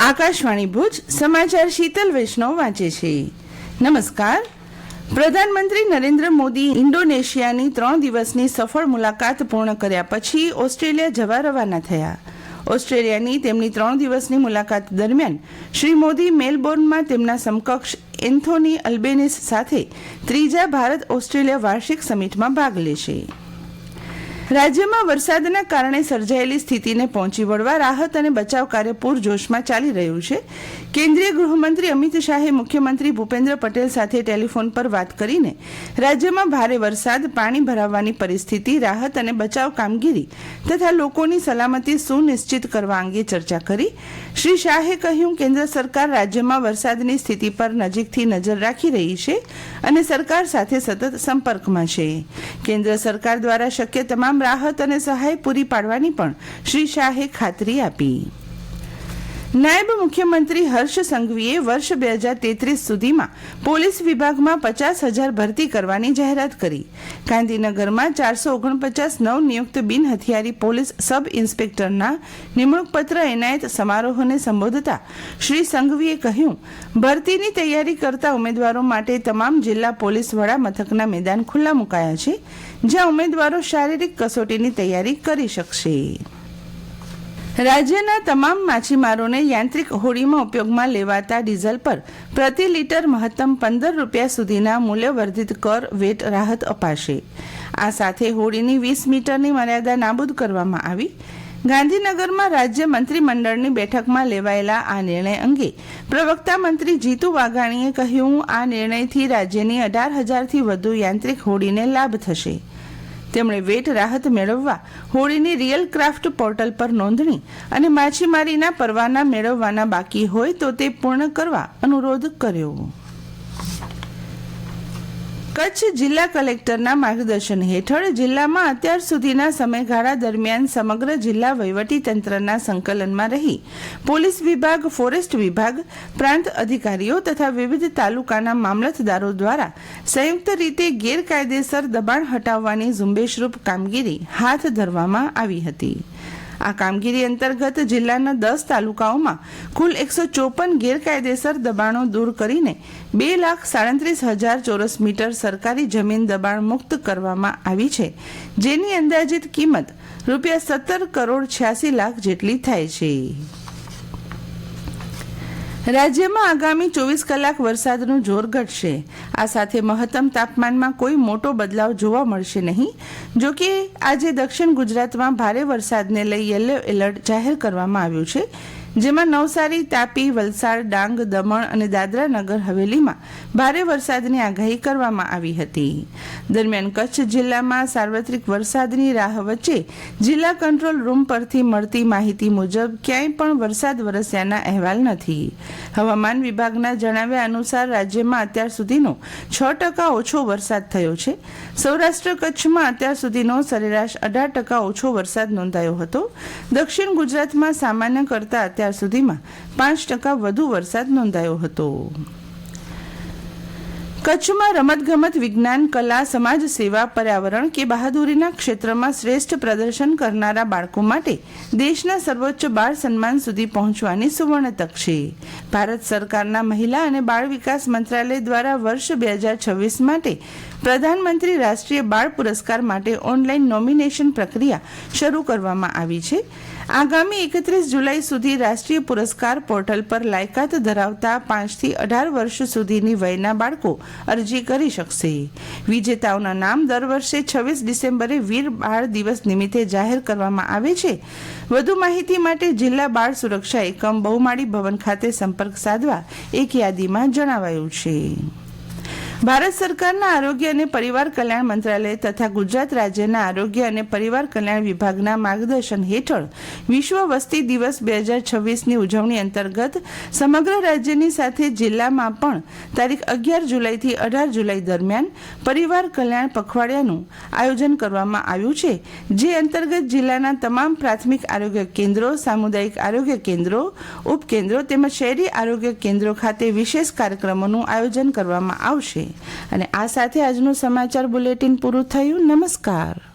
આકાશવાણી ભુજ સમાચાર શીતલ વૈષ્ણવ વાંચે છે. નમસ્કાર. પ્રધાનમંત્રી નરેન્દ્ર મોદી ઇન્ડોનેશિયાની 3 દિવસની સફળ મુલાકાત પૂર્ણ કર્યા પછી ઓસ્ટ્રેલિયા જવા રવાના થયા. ઓસ્ટ્રેલિયાની તેમની 3 દિવસની મુલાકાત દરમિયાન શ્રી મોદી મેલબોર્નમાં તેમના સમકક્ષ એન્થોની અલ્બેનિસ સાથે ત્રીજા ભારત ઓસ્ટ્રેલિયા વાર્ષિક સમિટમાં ભાગ લેશે. રાજ્યમાં વરસાદના કારણે સર્જાયેલી સ્થિતિને પહોંચી વળવા રાહત અને બચાવ કાર્ય પૂરજોશમાં ચાલી રહ્યું છે. કેન્દ્રીય ગૃહમંત્રી અમિત શાહે મુખ્યમંત્રી ભૂપેન્દ્ર પટેલ સાથે ટેલિફોન પર વાત કરીને રાજ્યમાં ભારે વરસાદ, પાણી ભરાવાની પરિસ્થિતિ, રાહત અને બચાવ કામગીરી તથા લોકોની સલામતી સુનિશ્ચિત કરવા અંગે ચર્ચા કરી. શ્રી શાહે કહ્યું, કેન્દ્ર સરકાર રાજ્યમાં વરસાદની સ્થિતિ પર નજીકથી નજર રાખી રહી છે અને સરકાર સાથે સતત સંપર્કમાં છે. કેન્દ્ર સરકાર દ્વારા શક્ય તમામ રાહત અને સહાય પૂરી પાડવાની પણ શ્રી શાહે ખાતરી આપી. નાયબ મુખ્યમંત્રી હર્ષ સંઘવીએ વર્ષ 2033 સુધીમાં પોલીસ વિભાગમાં 50,000 ભરતી કરવાની જાહેરાત કરી. ગાંધીનગરમાં 449 નવનિયુક્ત બિનહથિયારી પોલીસ સબ ઇન્સ્પેક્ટરના નિમણૂક પત્ર એનાયત સમારોહને સંબોધતા શ્રી સંઘવીએ કહ્યું, ભરતીની તૈયારી કરતા ઉમેદવારો માટે તમામ જિલ્લા પોલીસ વડા મથકના મેદાન ખુલ્લા મુકાયા છે, જ્યાં ઉમેદવારો શારીરિક કસોટીની તૈયારી કરી શકશે. રાજ્યના તમામ માછીમારોને યાંત્રિક હોડીમાં ઉપયોગમાં લેવાતા ડીઝલ પર પ્રતિ લીટર મહત્તમ 15 રૂપિયા સુધીના મૂલ્યવર્ધિત કર વેટ રાહત અપાશે. આ સાથે હોડીની 20 મીટરની મર્યાદા નાબૂદ કરવામાં આવી. ગાંધીનગરમાં રાજ્ય મંત્રીમંડળની બેઠકમાં લેવાયેલા આ નિર્ણય અંગે પ્રવક્તા મંત્રી જીતુ વાઘાણીએ કહ્યું, આ નિર્ણયથી રાજ્યની 18,000થી વધુ યાંત્રિક હોડીને લાભ થશે. તેમણે વેટ રાહત મેળવવા હોડીની રિયલ ક્રાફ્ટ પોર્ટલ પર નોંધણી અને માછીમારીના પરવાના મેળવવાના બાકી હોય તો તે પૂર્ણ કરવા અનુરોધ કર્યો. કચ્છ જિલ્લા કલેક્ટરના માર્ગદર્શન હેઠળ જિલ્લામાં અત્યાર સુધીના સમયગાળા દરમિયાન સમગ્ર જિલ્લા વહીવટીતંત્રના સંકલનમાં રહી પોલીસ વિભાગ, ફોરેસ્ટ વિભાગ, પ્રાંત અધિકારીઓ તથા વિવિધ તાલુકાના મામલતદારો દ્વારા સંયુક્ત રીતે ગેરકાયદેસર દબાણ હટાવવાની ઝુંબેશરૂપ કામગીરી હાથ ધરવામાં આવી હતી. આ કામગીરી અંતર્ગત જિલ્લાના 10 તાલુકાઓમાં કુલ 154 ગેરકાયદેસર દબાણો દૂર કરીને 2,37,000 ચોરસ મીટર સરકારી જમીન દબાણ મુક્ત કરવામાં આવી છે, જેની અંદાજિત કિંમત ₹17 કરોડ 86 લાખ જેટલી થાય છે. રાજ્યમાં આગામી 24 કલાક વરસાદનું જોર ઘટશે. આ સાથે મહત્તમ તાપમાનમાં કોઈ મોટો બદલાવ જોવા મળશે નહીં. જો કે આજે દક્ષિણ ગુજરાતમાં ભારે વરસાદને લઈ યલો એલર્ટ જાહેર કરવામાં આવ્યું છે, જેમાં નવસારી, તાપી, વલસાડ, ડાંગ, દમણ અને દાદરા નગર હવેલીમાં ભારે વરસાદની આગાહી કરવામાં આવી હતી. દરમિયાન કચ્છ જિલ્લામાં સાર્વત્રિક વરસાદની રાહ વચ્ચે જિલ્લા કંટ્રોલ રૂમ પરથી મળતી માહિતી મુજબ ક્યાંય પણ વરસાદ વરસ્યાના અહેવાલ નથી. હવામાન વિભાગના જણાવ્યા અનુસાર રાજ્યમાં અત્યાર સુધીનો 6% ઓછો વરસાદ થયો છે. સૌરાષ્ટ્ર કચ્છમાં અત્યાર સુધીનો સરેરાશ 18% ઓછો વરસાદ નોંધાયો હતો. દક્ષિણ ગુજરાતમાં સામાન્ય કરતાં અત્યાર સુધીમાં 5% વધુ વરસાદ નોંધાયો હતો. કચ્છમાં રમતગમત, વિજ્ઞાન, કલા, સમાજ સેવા, પર્યાવરણ કે બહાદુરીના ક્ષેત્રમાં શ્રેષ્ઠ પ્રદર્શન કરનારા બાળકો માટે દેશના સર્વોચ્ચ બાળ સન્માન સુધી પહોંચવાની સુવર્ણ તક છે. ભારત સરકારના મહિલા અને બાળ વિકાસ મંત્રાલય દ્વારા વર્ષ 2026 માટે પ્રધાનમંત્રી રાષ્ટ્રીય બાળ પુરસ્કાર માટે ઓનલાઈન નોમિનેશન પ્રક્રિયા શરૂ કરવામાં આવી છે. આગામી 31 જુલાઈ સુધી રાષ્ટ્રીય પુરસ્કાર પોર્ટલ પર લાયકાત ધરાવતા 5 થી 18 વર્ષ સુધીની વયના બાળકો અરજી કરી શકશે. વિજેતાઓના નામ દર વર્ષે 26 ડિસેમ્બરે વીર બાળ દિવસ નિમિત્તે જાહેર કરવામાં આવે છે. વધુ માહિતી માટે જિલ્લા બાળ સુરક્ષા એકમ, બહુમાળી ભવન ખાતે સંપર્ક સાધવા એક યાદીમાં જણાવાયું છે. ભારત સરકારના આરોગ્ય અને પરિવાર કલ્યાણ મંત્રાલય તથા ગુજરાત રાજ્યના આરોગ્ય અને પરિવાર કલ્યાણ વિભાગના માર્ગદર્શન હેઠળ વિશ્વ વસ્તી દિવસ 2026ની ઉજવણી અંતર્ગત સમગ્ર રાજ્યની સાથે જિલ્લામાં પણ તારીખ 11 જુલાઈથી 18 જુલાઈ દરમિયાન પરિવાર કલ્યાણ પખવાડિયાનું આયોજન કરવામાં આવ્યું છે, જે અંતર્ગત જિલ્લાના તમામ પ્રાથમિક આરોગ્ય કેન્દ્રો, સામુદાયિક આરોગ્ય કેન્દ્રો, ઉપકેન્દ્રો તેમજ શહેરી આરોગ્ય કેન્દ્રો ખાતે વિશેષ કાર્યક્રમોનું આયોજન કરવામાં આવશે. અને આ સાથે આજનું સમાચાર બુલેટિન પૂરું થયું. નમસ્કાર.